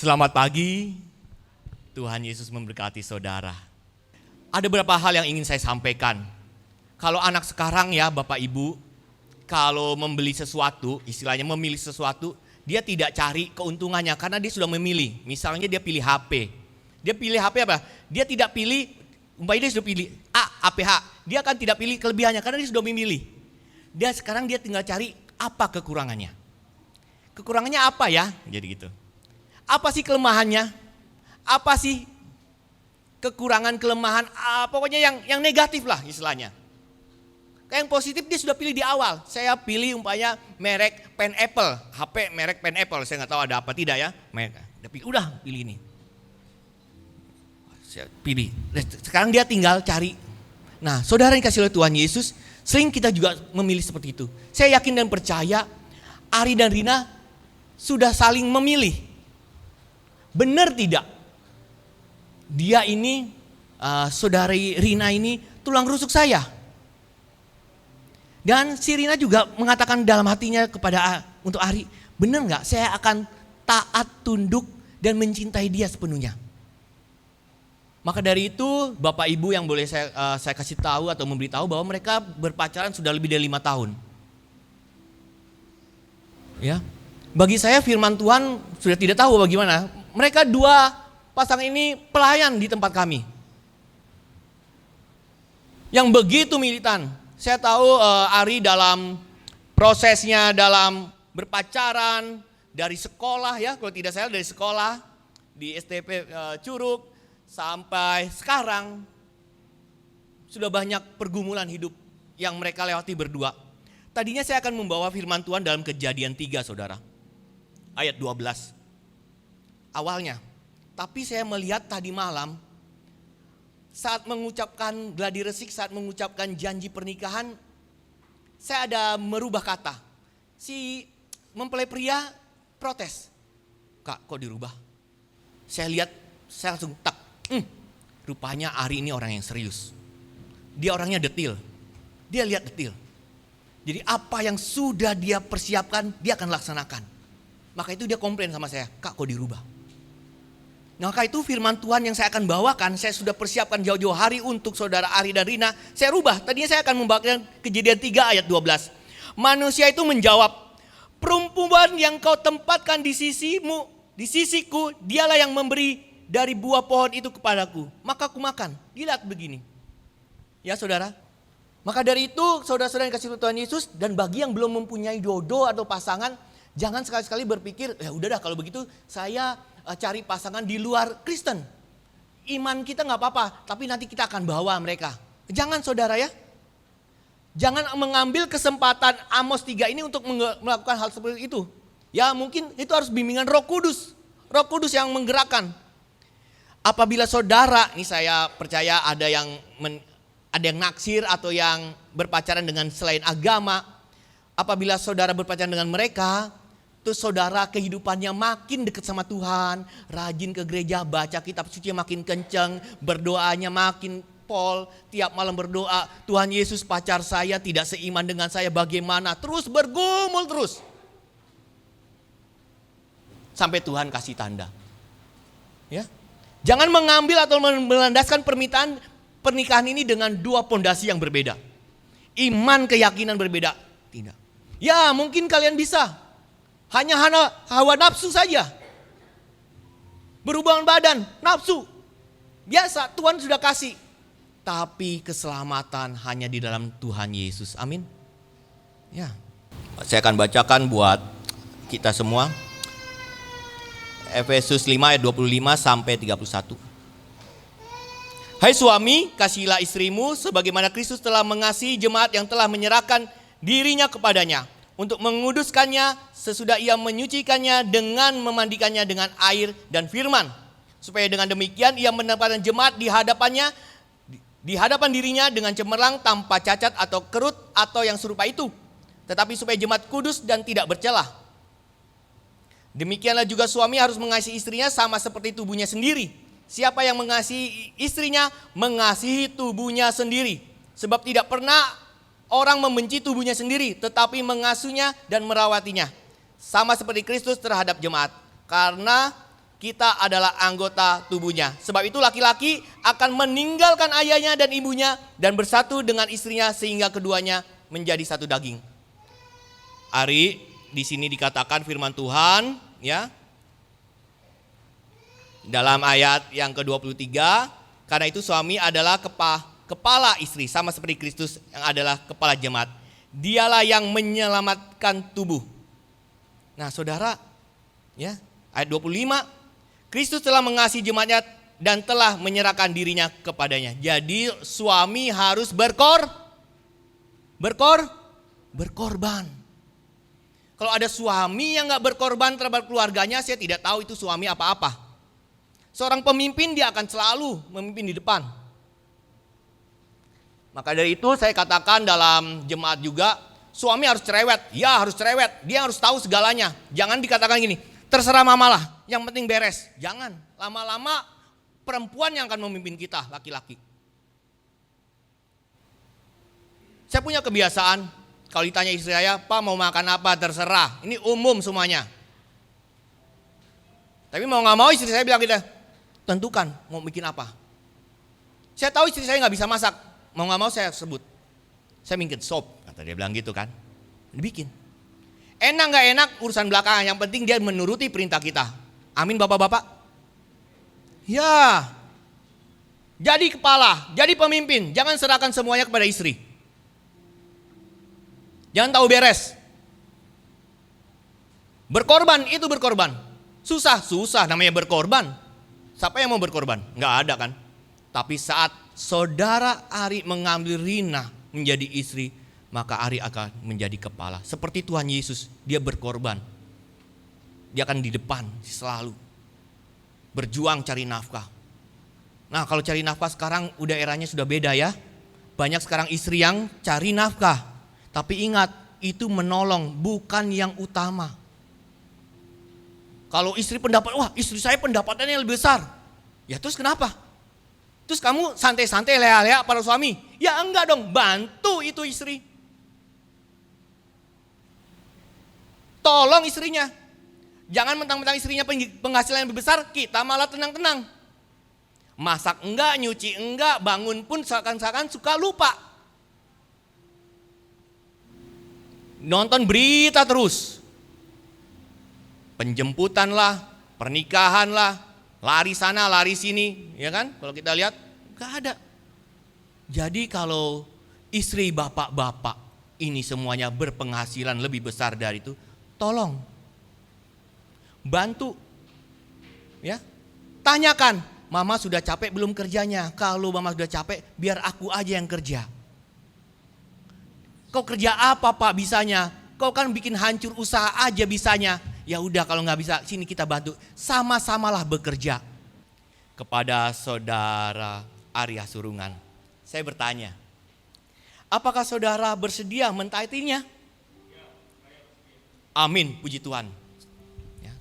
Selamat pagi, Tuhan Yesus memberkati saudara. Ada beberapa hal yang ingin saya sampaikan. Kalau anak sekarang ya Bapak Ibu, kalau membeli sesuatu, istilahnya memilih sesuatu, dia tidak cari keuntungannya karena dia sudah memilih. Misalnya dia pilih HP. Dia pilih HP apa? Dia tidak pilih, umpamanya dia sudah pilih A, APH. Dia akan tidak pilih kelebihannya karena dia sudah memilih. Sekarang dia tinggal cari apa kekurangannya. Kekurangannya apa ya? Jadi gitu. Apa sih kelemahannya? Apa sih kekurangan, kelemahan? Pokoknya yang negatif lah istilahnya. Kayak yang positif dia sudah pilih di awal. Saya pilih umpamanya merek pen Apple. HP merek pen Apple. Saya nggak tahu ada apa tidak ya. Udah pilih ini. Saya pilih. Sekarang dia tinggal cari. Nah saudara yang kasih oleh Tuhan Yesus, sering kita juga memilih seperti itu. Saya yakin dan percaya Ari dan Rina sudah saling memilih. Benar tidak? Dia ini, saudari Rina ini tulang rusuk saya. Dan si Rina juga mengatakan dalam hatinya untuk Ari, benar nggak? Saya akan taat, tunduk dan mencintai dia sepenuhnya. Maka dari itu Bapak Ibu yang boleh saya kasih tahu atau memberitahu bahwa mereka berpacaran sudah lebih dari 5 tahun. Ya, bagi saya firman Tuhan sudah tidak tahu bagaimana. Mereka dua pasangan ini pelayan di tempat kami. Yang begitu militan. Saya tahu Ari dalam prosesnya dalam berpacaran dari sekolah ya, kalau tidak salah dari sekolah di STP Curug sampai sekarang sudah banyak pergumulan hidup yang mereka lewati berdua. Tadinya saya akan membawa firman Tuhan dalam Kejadian 3 saudara, ayat 12 awalnya. Tapi saya melihat tadi malam saat mengucapkan gladi resik, saat mengucapkan janji pernikahan, saya ada merubah kata. Si mempelai pria protes, "Kak, kok dirubah?" Saya lihat, saya langsung rupanya Ari ini orang yang serius. Dia orangnya detil. Dia lihat detil. Jadi apa yang sudah dia persiapkan, dia akan laksanakan. Maka itu dia komplain sama saya, "Kak, kok dirubah?" Maka itu firman Tuhan yang saya akan bawakan, saya sudah persiapkan jauh-jauh hari untuk saudara Ari dan Rina. Saya rubah, tadinya saya akan membawakan Kejadian 3 ayat 12. Manusia itu menjawab, "Perempuan yang kau tempatkan di sisimu, di sisiku, dialah yang memberi dari buah pohon itu kepadaku. Maka aku makan." Dilihat begini. Ya saudara. Maka dari itu saudara-saudara yang kasih Tuhan Yesus, dan bagi yang belum mempunyai jodoh atau pasangan, jangan sekali-sekali berpikir, ya udah dah kalau begitu saya cari pasangan di luar Kristen. Iman kita gak apa-apa, tapi nanti kita akan bawa mereka. Jangan saudara ya. Jangan mengambil kesempatan Amos 3 ini untuk melakukan hal seperti itu. Ya mungkin itu harus bimbingan Roh Kudus. Roh Kudus yang menggerakkan. Apabila saudara, ini saya percaya ada yang naksir atau yang berpacaran dengan selain agama. Apabila saudara berpacaran dengan mereka, terus saudara kehidupannya makin dekat sama Tuhan, rajin ke gereja, baca kitab suci makin kencang, berdoanya makin pol, tiap malam berdoa, "Tuhan Yesus, pacar saya tidak seiman dengan saya, bagaimana?" Terus bergumul terus. Sampai Tuhan kasih tanda. Ya. Jangan mengambil atau melandaskan pernikahan ini dengan dua pondasi yang berbeda. Iman, keyakinan berbeda. Tidak. Ya mungkin kalian bisa. Hanya hawa nafsu saja. Berhubungan badan, nafsu. Biasa, Tuhan sudah kasih. Tapi keselamatan hanya di dalam Tuhan Yesus. Amin. Ya. Saya akan bacakan buat kita semua. Efesus 5 ayat 25 sampai 31. "Hai suami, kasihilah istrimu sebagaimana Kristus telah mengasihi jemaat yang telah menyerahkan dirinya kepadanya, untuk menguduskannya sesudah ia menyucikannya dengan memandikannya dengan air dan firman. Supaya dengan demikian ia menempatkan jemaat di hadapan dirinya dengan cemerlang, tanpa cacat atau kerut atau yang serupa itu. Tetapi supaya jemaat kudus dan tidak bercelah. Demikianlah juga suami harus mengasihi istrinya sama seperti tubuhnya sendiri. Siapa yang mengasihi istrinya, mengasihi tubuhnya sendiri. Sebab tidak pernah orang membenci tubuhnya sendiri, tetapi mengasuhnya dan merawatinya. Sama seperti Kristus terhadap jemaat. Karena Kita adalah anggota tubuhnya. Sebab itu laki-laki akan meninggalkan ayahnya dan ibunya dan bersatu dengan istrinya sehingga keduanya menjadi satu daging. Ari, di sini dikatakan firman Tuhan, ya. Dalam ayat yang ke-23, karena itu suami adalah kepala istri sama seperti Kristus yang adalah kepala jemaat. Dialah yang menyelamatkan tubuh. Nah, Saudara, ya, ayat 25, Kristus telah mengasihi jemaatnya dan telah menyerahkan dirinya kepadanya. Jadi suami harus berkorban. Kalau ada suami yang gak berkorban terhadap keluarganya, saya tidak tahu itu suami apa-apa. Seorang pemimpin dia akan selalu memimpin di depan. Maka dari itu saya katakan dalam jemaat juga, suami harus cerewet. Ya harus cerewet, dia harus tahu segalanya. Jangan dikatakan gini, terserah mama lah, yang penting beres. Jangan, lama-lama perempuan yang akan memimpin kita, laki-laki. Saya punya kebiasaan, kalau ditanya istri saya, Pak mau makan apa, terserah. Ini umum semuanya. Tapi mau gak mau istri saya bilang gitu, tentukan mau bikin apa. Saya tahu istri saya gak bisa masak, mau gak mau saya sebut. Saya bikin sop, kata dia bilang gitu kan. Dibikin. Enak gak enak urusan belakangan, yang penting dia menuruti perintah kita. Amin bapak-bapak. Ya. Jadi kepala, jadi pemimpin, jangan serahkan semuanya kepada istri. Jangan tahu beres. Berkorban itu berkorban. Susah namanya berkorban. Siapa yang mau berkorban? Gak ada kan. Tapi saat saudara Ari mengambil Rina menjadi istri, maka Ari akan menjadi kepala. Seperti Tuhan Yesus, dia berkorban. Dia akan di depan selalu. Berjuang cari nafkah. Nah kalau cari nafkah sekarang udah eranya sudah beda ya. Banyak sekarang istri yang cari nafkah. Tapi ingat, itu menolong bukan yang utama. Kalau istri wah istri saya pendapatannya lebih besar. Ya terus kenapa? Terus kamu santai-santai leha-leha para suami? Ya enggak dong, bantu itu istri. Tolong istrinya. Jangan mentang-mentang istrinya penghasilan yang lebih besar, kita malah tenang-tenang. Masak enggak, nyuci enggak, bangun pun seakan-akan suka lupa. Nonton berita terus. Penjemputan lah, pernikahan lah, lari sana, lari sini, ya kan? Kalau kita lihat, enggak ada. Jadi kalau istri bapak-bapak ini semuanya berpenghasilan lebih besar dari itu, tolong bantu, ya. Tanyakan, mama sudah capek belum kerjanya? Kalau mama sudah capek, biar aku aja yang kerja. Kau kerja apa pak bisanya? Kau kan bikin hancur usaha aja bisanya. Ya udah kalau nggak bisa, sini kita bantu. Sama-samalah bekerja. Kepada saudara Arya Surungan, saya bertanya, apakah saudara bersedia mentaatinya? Amin, puji Tuhan. Ya.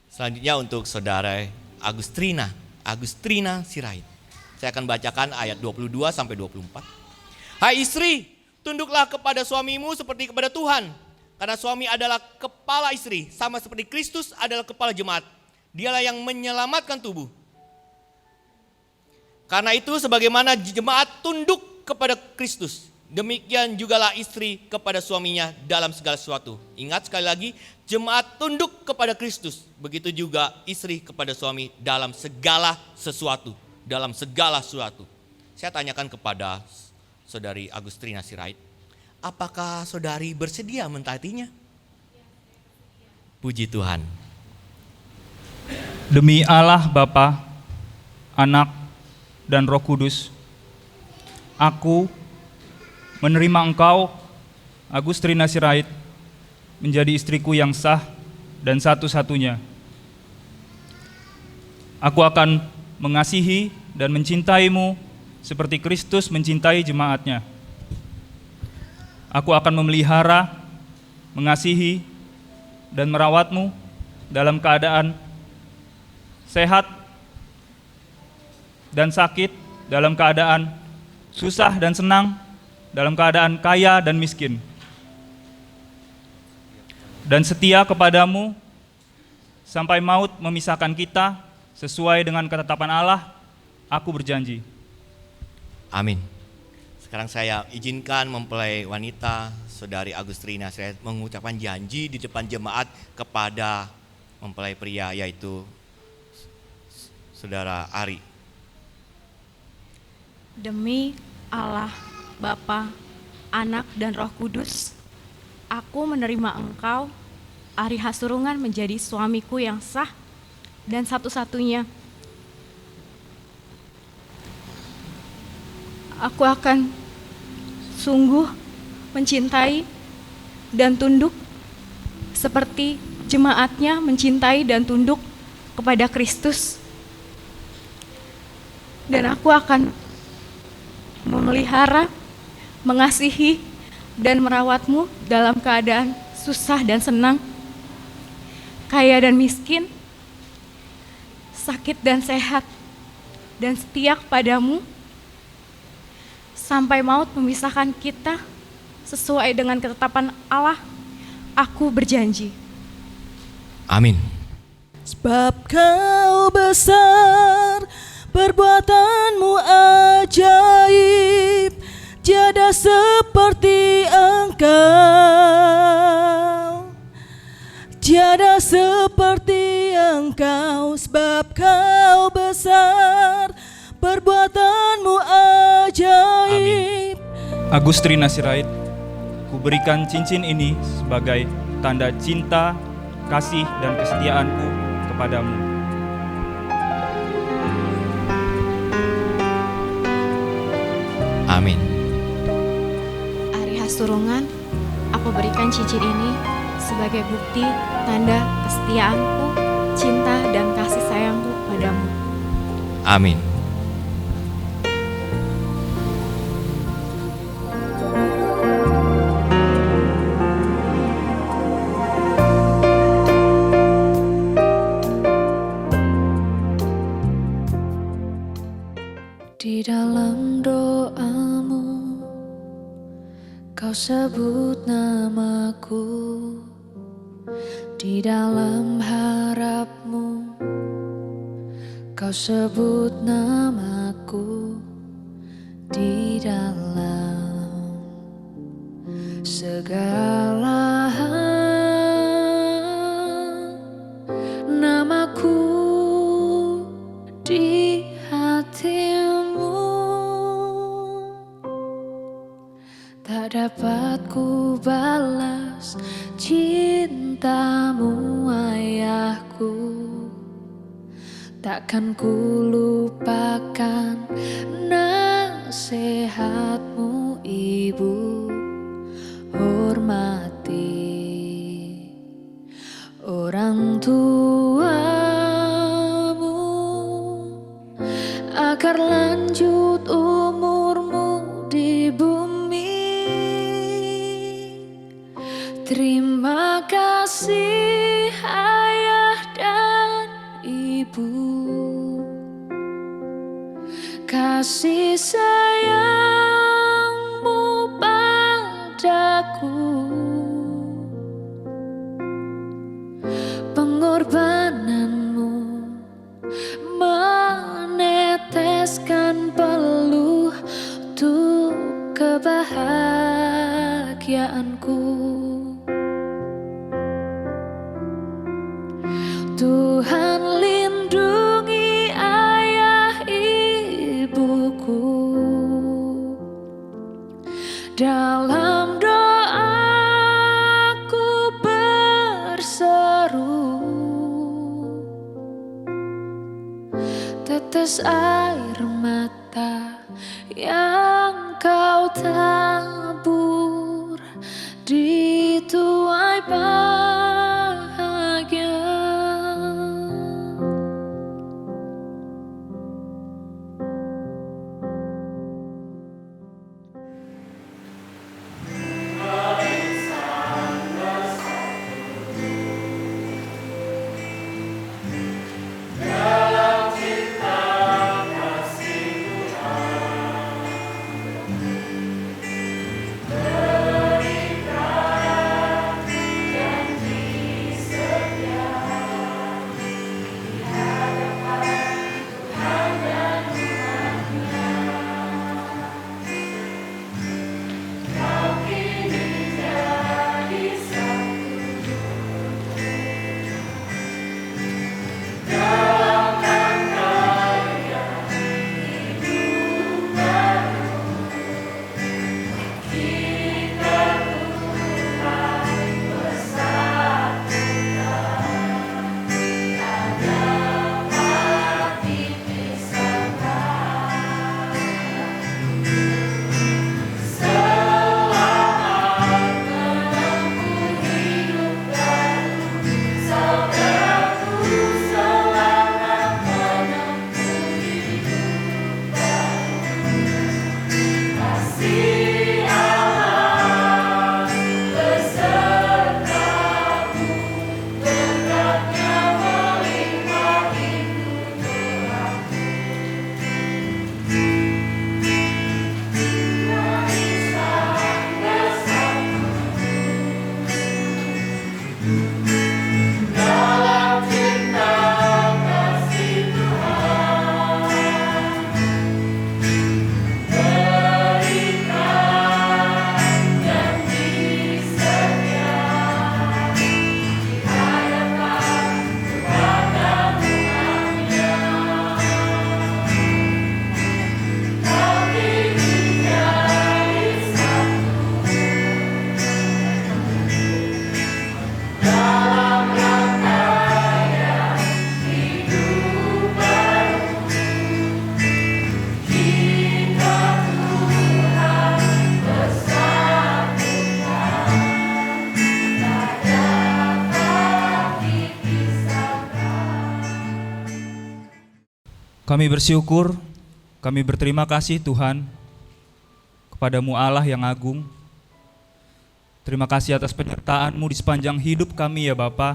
Selanjutnya untuk saudara Agustrina Sirait. Saya akan bacakan ayat 22 sampai 24. Hai istri, tunduklah kepada suamimu seperti kepada Tuhan. Karena suami adalah kepala istri, sama seperti Kristus adalah kepala jemaat. Dialah yang menyelamatkan tubuh. Karena itu sebagaimana jemaat tunduk kepada Kristus, demikian jugalah istri kepada suaminya dalam segala sesuatu. Ingat sekali lagi, jemaat tunduk kepada Kristus, begitu juga istri kepada suami dalam segala sesuatu. Dalam segala sesuatu. Saya tanyakan kepada saudari Agustrina Sirait, apakah saudari bersedia mentaatinya? Puji Tuhan. Demi Allah Bapa, Anak, dan Roh Kudus, aku menerima engkau, Agustrina Sirait, menjadi istriku yang sah dan satu-satunya. Aku akan mengasihi dan mencintaimu seperti Kristus mencintai jemaatnya. Aku akan memelihara, mengasihi, dan merawatmu dalam keadaan sehat dan sakit, dalam keadaan susah dan senang, dalam keadaan kaya dan miskin. Dan setia kepadamu sampai maut memisahkan kita, sesuai dengan ketetapan Allah, aku berjanji. Amin. Sekarang saya izinkan mempelai wanita, Saudari Agustrina, saya mengucapkan janji di depan jemaat kepada mempelai pria, yaitu Saudara Ari. Demi Allah, Bapa, Anak, dan Roh Kudus, aku menerima Engkau, Ari Hasurungan, menjadi suamiku yang sah dan satu-satunya. Aku akan sungguh mencintai dan tunduk seperti jemaatnya mencintai dan tunduk kepada Kristus. Dan aku akan memelihara, mengasihi, dan merawatmu dalam keadaan susah dan senang, kaya dan miskin, sakit dan sehat, dan setia kepadamu, sampai maut memisahkan kita sesuai dengan ketetapan Allah, aku berjanji. Amin. Sebab kau besar, perbuatanmu ajaib, tiada seperti Engkau. Tiada seperti Engkau, sebab kau besar, perbuatanmu ajaib. Agustrina Sirait, kuberikan cincin ini sebagai tanda cinta, kasih, dan kesetiaanku kepadamu. Amin. Ari Hasurungan, aku berikan cincin ini sebagai bukti tanda kesetiaanku, cinta, dan kasih sayangku padamu. Amin. Di dalam doamu, kau sebut namaku. Di dalam harapmu, kau sebut namaku. Di dalam segala hal, namaku di hatimu. Tak dapat ku balas cintamu, ayahku. Takkan ku lupakan nasihatmu, ibu. Hormati orang tuamu, agar lanjut umurmu di bumi. Terima kasih ayah dan ibu, kasih sayangmu padaku, pengorbananmu meneteskan peluh untuk kebahagiaanku. Tuhan lindungi ayah ibuku, dalam doaku berseru, tetes air mata yang kau tabur di tuai bahagia. Kami bersyukur, kami berterima kasih Tuhan kepadamu Allah yang agung. Terima kasih atas penyertaan-Mu di sepanjang hidup kami ya Bapa.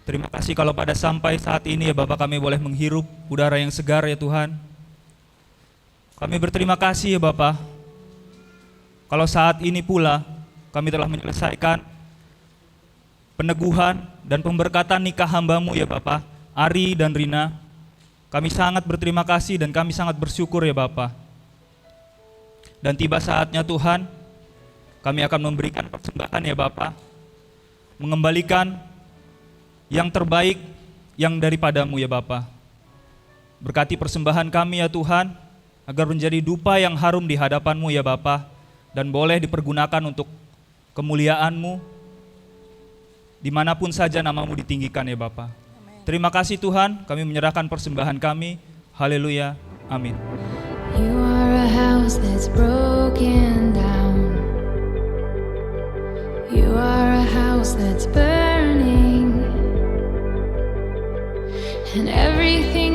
Terima kasih kalau pada sampai saat ini ya Bapa kami boleh menghirup udara yang segar ya Tuhan. Kami berterima kasih ya Bapa, kalau saat ini pula kami telah menyelesaikan peneguhan dan pemberkatan nikah hamba-Mu ya Bapa, Ari dan Rina. Kami sangat berterima kasih dan kami sangat bersyukur ya Bapa. Dan tiba saatnya Tuhan, kami akan memberikan persembahan ya Bapa, mengembalikan yang terbaik yang daripada-Mu ya Bapa. Berkati persembahan kami ya Tuhan, agar menjadi dupa yang harum di hadapan-Mu ya Bapa, dan boleh dipergunakan untuk kemuliaan-Mu, dimanapun saja nama-Mu ditinggikan ya Bapa. Terima kasih Tuhan, kami menyerahkan persembahan kami. Haleluya, amin. You are a house that's broken down. You are a house that's burning. And everything